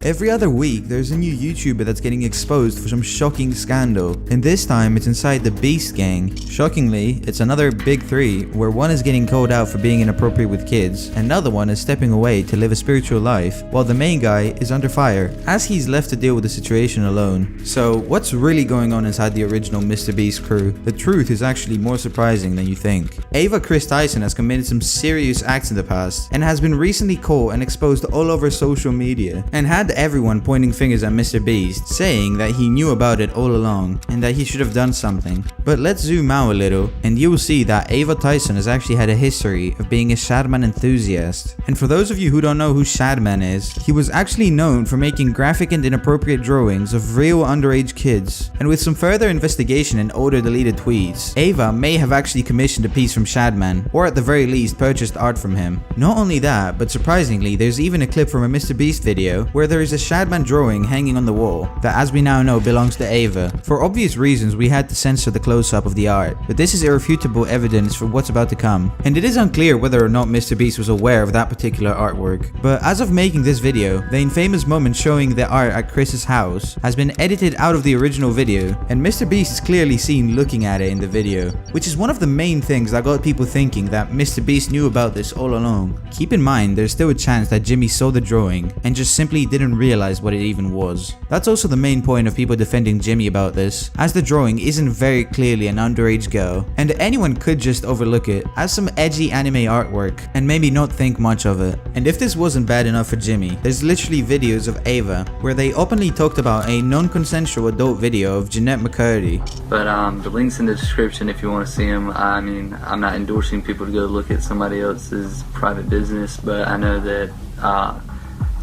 Every other week, there's a new YouTuber that's getting exposed for some shocking scandal, and this time it's inside the Beast gang. Shockingly, it's another big three, where one is getting called out for being inappropriate with kids, another one is stepping away to live a spiritual life, while the main guy is under fire, as he's left to deal with the situation alone. So, what's really going on inside the original MrBeast crew? The truth is actually more surprising than you think. Ava Chris Tyson has committed some serious acts in the past, and has been recently caught and exposed all over social media, and had everyone pointing fingers at MrBeast, saying that he knew about it all along, and that he should have done something. But let's zoom out a little, and you will see that Ava Tyson has actually had a history of being a Shadman enthusiast. And for those of you who don't know who Shadman is, he was actually known for making graphic and inappropriate drawings of real underage kids. And with some further investigation and older deleted tweets, Ava may have actually commissioned a piece from Shadman, or at the very least purchased art from him. Not only that, but surprisingly, there's even a clip from a MrBeast video where there is a Shadman drawing hanging on the wall that, as we now know, belongs to Ava. For obvious reasons, we had to censor the close-up of the art, but this is irrefutable evidence for what's about to come. And it is unclear whether or not MrBeast was aware of that particular artwork. But as of making this video, the infamous moment showing the art at Chris's house has been edited out of the original video, and MrBeast is clearly seen looking at it in the video, which is one of the main things that got people thinking that MrBeast knew about this all along. Keep in mind, there's still a chance that Jimmy saw the drawing and just simply didn't realize what it even was. That's also the main point of people defending Jimmy about this, as the drawing isn't very clearly an underage girl, and anyone could just overlook it as some edgy anime artwork and maybe not think much of it. And if this wasn't bad enough for Jimmy, there's literally videos of Ava where they openly talked about a non-consensual adult video of Jeanette McCurdy. But the link's in the description if you want to see them. I mean, I'm not endorsing people to go look at somebody else's private business, but I know that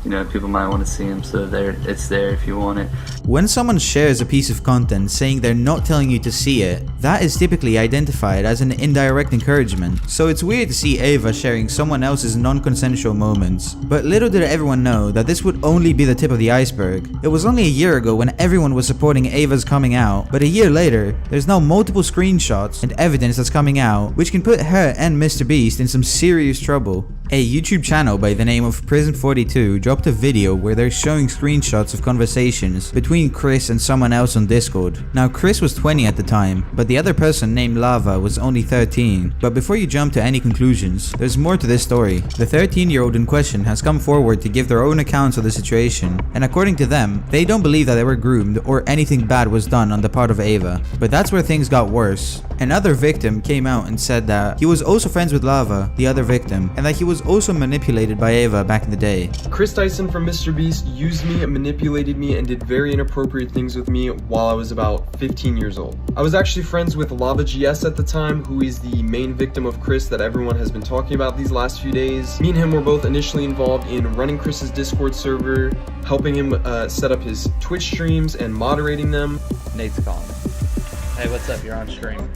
you know, people might want to see them, so it's there if you want it. When someone shares a piece of content saying they're not telling you to see it, that is typically identified as an indirect encouragement. So it's weird to see Ava sharing someone else's non-consensual moments. But little did everyone know that this would only be the tip of the iceberg. It was only a year ago when everyone was supporting Ava's coming out, but a year later, there's now multiple screenshots and evidence that's coming out, which can put her and MrBeast in some serious trouble. A YouTube channel by the name of Prison42 dropped a video where they're showing screenshots of conversations between Chris and someone else on Discord. Now, Chris was 20 at the time, but the other person named Lava was only 13. But before you jump to any conclusions, there's more to this story. The 13-year-old in question has come forward to give their own accounts of the situation, and according to them, they don't believe that they were groomed or anything bad was done on the part of Ava. But that's where things got worse. Another victim came out and said that he was also friends with Lava, the other victim, and that he was also manipulated by Ava back in the day. Chris Tyson from MrBeast used me, manipulated me, and did very inappropriate things with me while I was about 15 years old. I was actually friends with Lava GS at the time, who is the main victim of Chris that everyone has been talking about these last few days. Me and him were both initially involved in running Chris's Discord server, helping him set up his Twitch streams and moderating them. Nate's calling. Hey, what's up? You're on stream.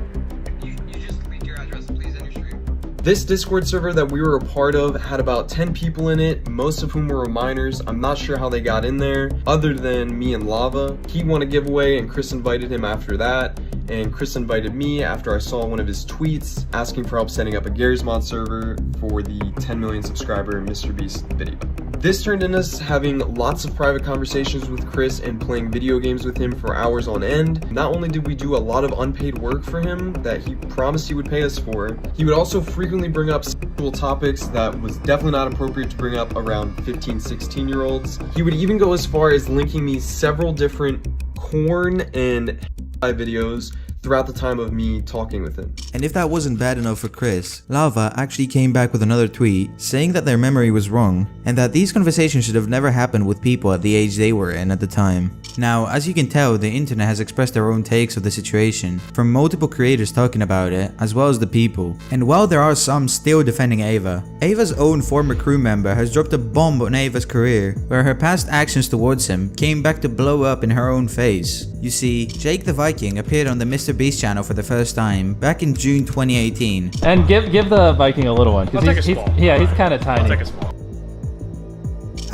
This Discord server that we were a part of had about 10 people in it, most of whom were minors. I'm not sure how they got in there, other than me and Lava. He won a giveaway and Chris invited him after that, and Chris invited me after I saw one of his tweets asking for help setting up a Garry's Mod server for the 10 million subscriber MrBeast video. This turned into us having lots of private conversations with Chris and playing video games with him for hours on end. Not only did we do a lot of unpaid work for him that he promised he would pay us for, he would also frequently bring up sexual topics that was definitely not appropriate to bring up around 15, 16-year-olds. He would even go as far as linking me several different corn and videos throughout the time of me talking with him. And if that wasn't bad enough for Chris, Lava actually came back with another tweet saying that their memory was wrong and that these conversations should have never happened with people at the age they were in at the time. Now, as you can tell, the internet has expressed their own takes of the situation, from multiple creators talking about it, as well as the people. And while there are some still defending Ava, Ava's own former crew member has dropped a bomb on Ava's career, where her past actions towards him came back to blow up in her own face. You see, Jake the Viking appeared on the MrBeast channel for the first time back in June 2018. And give the Viking a little one, because he's kind of tiny. I'll take a small.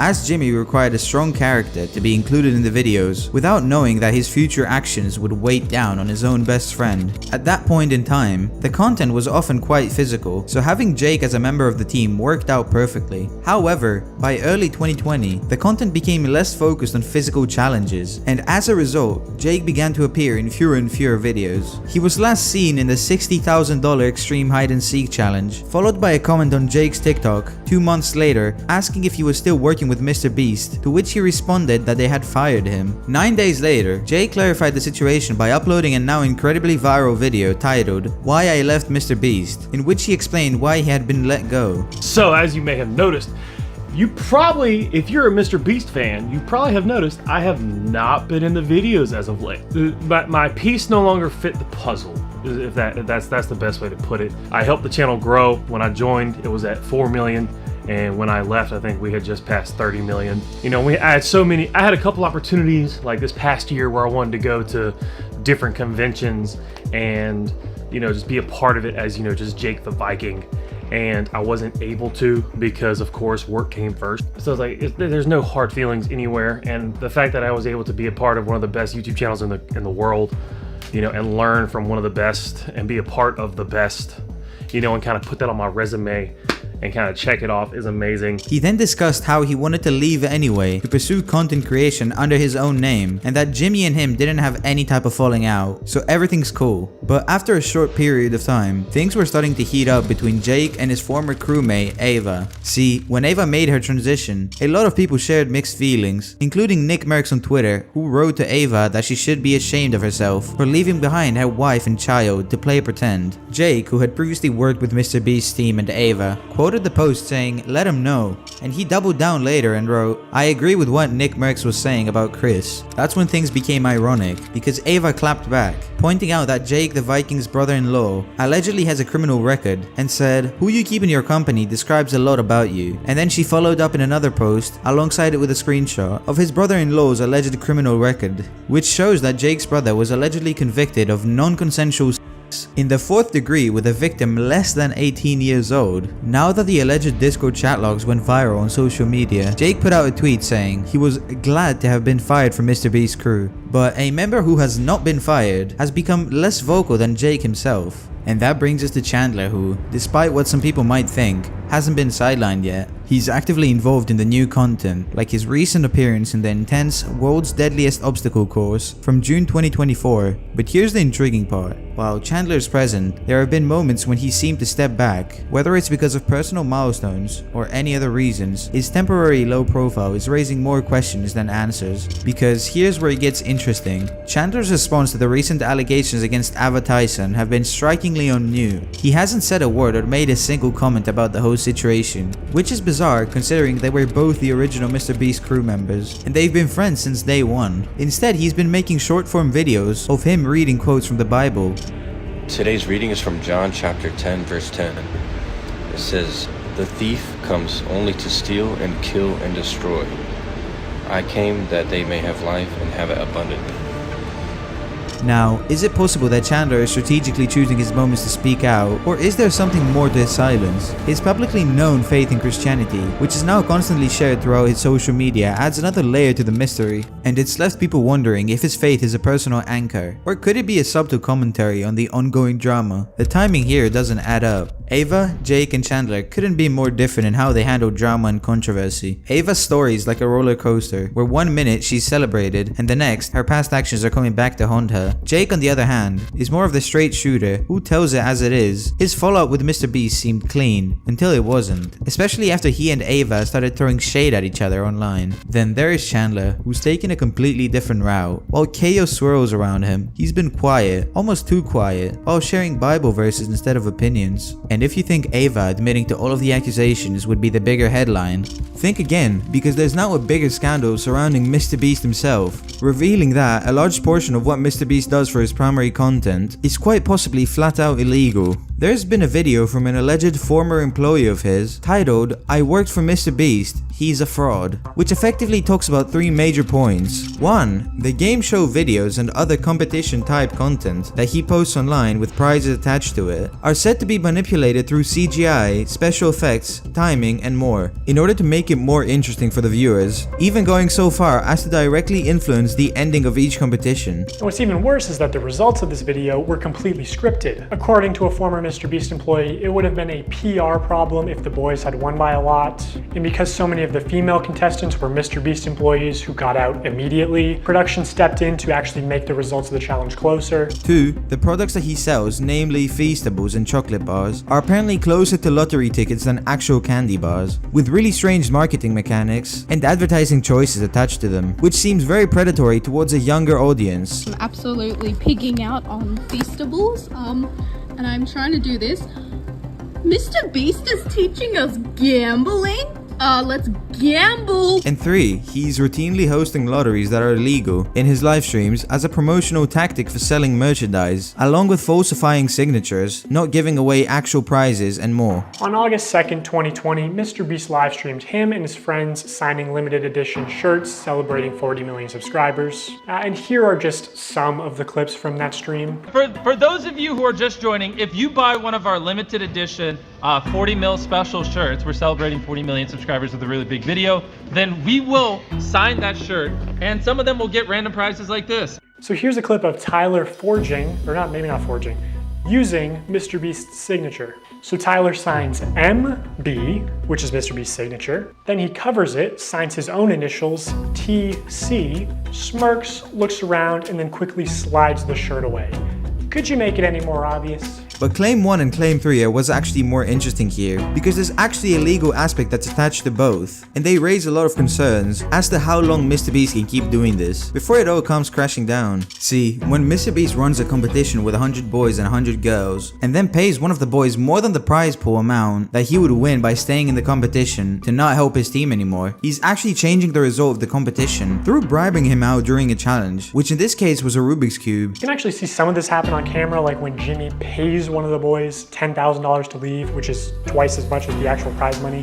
as Jimmy required a strong character to be included in the videos without knowing that his future actions would weigh down on his own best friend. At that point in time, the content was often quite physical, so having Jake as a member of the team worked out perfectly. However, by early 2020, the content became less focused on physical challenges, and as a result, Jake began to appear in fewer and fewer videos. He was last seen in the $60,000 Extreme Hide and Seek challenge, followed by a comment on Jake's TikTok 2 months later asking if he was still working with MrBeast, to which he responded that they had fired him. 9 days later, Jake clarified the situation by uploading a now incredibly viral video titled "Why I Left MrBeast," in which he explained why he had been let go. So, as you may have noticed, you probably, if you're a MrBeast fan, you probably have noticed I have not been in the videos as of late. My piece no longer fit the puzzle, if that's the best way to put it. I helped the channel grow. When I joined, it was at 4 million. And when I left, I think we had just passed 30 million. You know, I had a couple opportunities like this past year where I wanted to go to different conventions and, you know, just be a part of it as, you know, just Jake the Viking. And I wasn't able to because, of course, work came first. So it's like, there's no hard feelings anywhere. And the fact that I was able to be a part of one of the best YouTube channels in the world, you know, and learn from one of the best and be a part of the best, you know, and kind of put that on my resume and kind of check it off is amazing. He then discussed how he wanted to leave anyway to pursue content creation under his own name, and that Jimmy and him didn't have any type of falling out, so everything's cool. But after a short period of time, things were starting to heat up between Jake and his former crewmate Ava. See, when Ava made her transition, a lot of people shared mixed feelings, including Nick Merckx on Twitter, who wrote to Ava that she should be ashamed of herself for leaving behind her wife and child to play pretend. Jake, who had previously worked with MrBeast's team and Ava, quoted the post saying, "Let him know," and he doubled down later and wrote, "I agree with what Nick Merckx was saying about Chris." That's when things became ironic, because Ava clapped back, pointing out that Jake the Viking's brother-in-law allegedly has a criminal record, and said, "Who you keep in your company describes a lot about you." And then she followed up in another post alongside it with a screenshot of his brother-in-law's alleged criminal record, which shows that Jake's brother was allegedly convicted of non-consensual in the 4th degree with a victim less than 18 years old. Now that the alleged Discord chat logs went viral on social media, Jake put out a tweet saying he was glad to have been fired from MrBeast's crew. But a member who has not been fired has become less vocal than Jake himself. And that brings us to Chandler, who, despite what some people might think, hasn't been sidelined yet. He's actively involved in the new content, like his recent appearance in the intense World's Deadliest Obstacle course from June 2024. But here's the intriguing part. While Chandler's present, there have been moments when he seemed to step back. Whether it's because of personal milestones or any other reasons, his temporary low profile is raising more questions than answers. Because here's where it gets interesting. Chandler's response to the recent allegations against Ava Tyson have been strikingly unnew. He hasn't said a word or made a single comment about the whole situation, which is bizarre considering they were both the original MrBeast crew members and they've been friends since day one. Instead, he's been making short-form videos of him reading quotes from the Bible. Today's reading is from John chapter 10 verse 10. It says, "The thief comes only to steal and kill and destroy. I came that they may have life and have it abundantly." Now, is it possible that Chandler is strategically choosing his moments to speak out, or is there something more to his silence? His publicly known faith in Christianity, which is now constantly shared throughout his social media, adds another layer to the mystery, and it's left people wondering if his faith is a personal anchor, or could it be a subtle commentary on the ongoing drama? The timing here doesn't add up. Ava, Jake, and Chandler couldn't be more different in how they handle drama and controversy. Ava's story is like a roller coaster, where 1 minute she's celebrated, and the next, her past actions are coming back to haunt her. Jake, on the other hand, is more of the straight shooter who tells it as it is. His fallout with MrBeast seemed clean, until it wasn't, especially after he and Ava started throwing shade at each other online. Then there is Chandler, who's taken a completely different route. While chaos swirls around him, he's been quiet, almost too quiet, while sharing Bible verses instead of opinions. And if you think Ava admitting to all of the accusations would be the bigger headline, think again, because there's now a bigger scandal surrounding MrBeast himself, revealing that a large portion of what MrBeast does for his primary content is quite possibly flat out illegal. There's been a video from an alleged former employee of his titled, "I worked for MrBeast, he's a fraud," which effectively talks about 3 major points. 1. The game show videos and other competition type content that he posts online with prizes attached to it are said to be manipulated through CGI, special effects, timing, and more, in order to make it more interesting for the viewers, even going so far as to directly influence the ending of each competition. And what's even worse is that the results of this video were completely scripted. According to a former MrBeast employee, it would have been a PR problem if the boys had won by a lot, and because so many of the female contestants were MrBeast employees who got out immediately, production stepped in to actually make the results of the challenge closer. 2. The products that he sells, namely Feastables and chocolate bars, are apparently closer to lottery tickets than actual candy bars, with really strange marketing mechanics and advertising choices attached to them, which seems very predatory towards a younger audience. I'm absolutely pigging out on Feastables, and I'm trying to do this. MrBeast is teaching us gambling? Let's gamble! And 3. He's routinely hosting lotteries that are illegal in his live streams as a promotional tactic for selling merchandise, along with falsifying signatures, not giving away actual prizes, and more. On August 2nd, 2020, MrBeast live streamed him and his friends signing limited edition shirts celebrating 40 million subscribers. And here are just some of the clips from that stream. For those of you who are just joining, if you buy one of our limited edition 40 mil special shirts, we're celebrating 40 million subscribers with a really big video, then we will sign that shirt, and some of them will get random prizes like this. So here's a clip of Tyler forging, or maybe not forging, using MrBeast's signature. So Tyler signs MB, which is MrBeast's signature. Then he covers it, signs his own initials, TC, smirks, looks around, and then quickly slides the shirt away. Could you make it any more obvious? But Claim 1 and Claim 3 are what's actually more interesting here, because there's actually a legal aspect that's attached to both, and they raise a lot of concerns as to how long MrBeast can keep doing this, before it all comes crashing down. See, when MrBeast runs a competition with 100 boys and 100 girls, and then pays one of the boys more than the prize pool amount that he would win by staying in the competition to not help his team anymore, he's actually changing the result of the competition through bribing him out during a challenge, which in this case was a Rubik's Cube. You can actually see some of this happen on camera, like when Jimmy pays one of the boys $10,000 to leave, which is twice as much as the actual prize money,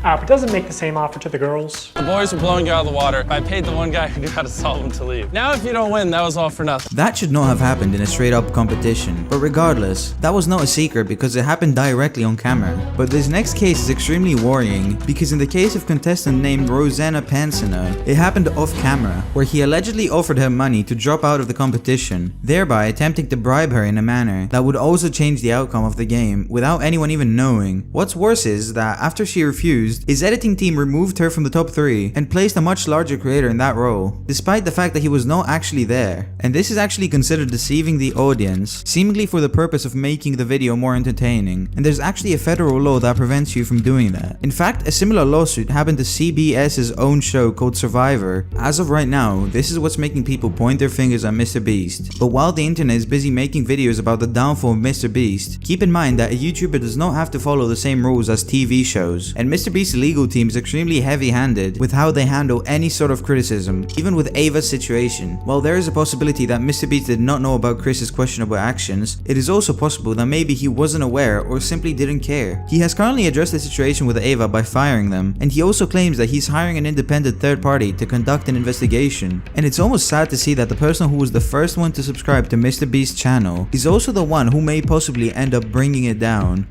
but doesn't make the same offer to the girls. The boys were blowing you out of the water. I paid the one guy who knew how to solve them to leave. Now if you don't win, that was all for nothing. That should not have happened in a straight up competition, but regardless, that was not a secret because it happened directly on camera. But this next case is extremely worrying because in the case of contestant named Rosanna Pansina, it happened off camera, where he allegedly offered her money to drop out of the competition, thereby attempting to bribe her in a manner that would also change the outcome of the game without anyone even knowing. What's worse is that after she refused, his editing team removed her from the top 3 and placed a much larger creator in that role, despite the fact that he was not actually there. And this is actually considered deceiving the audience, seemingly for the purpose of making the video more entertaining, and there's actually a federal law that prevents you from doing that. In fact, a similar lawsuit happened to CBS's own show called Survivor. As of right now, this is what's making people point their fingers at MrBeast. But while the internet is busy making videos about the downfall of MrBeast, keep in mind that a YouTuber does not have to follow the same rules as TV shows, and MrBeast's legal team is extremely heavy-handed with how they handle any sort of criticism, even with Ava's situation. While there is a possibility that MrBeast did not know about Chris's questionable actions, it is also possible that maybe he wasn't aware or simply didn't care. He has currently addressed the situation with Ava by firing them, and he also claims that he's hiring an independent third party to conduct an investigation. And it's almost sad to see that the person who was the first one to subscribe to MrBeast's channel is also the one who may possibly end up bringing it down.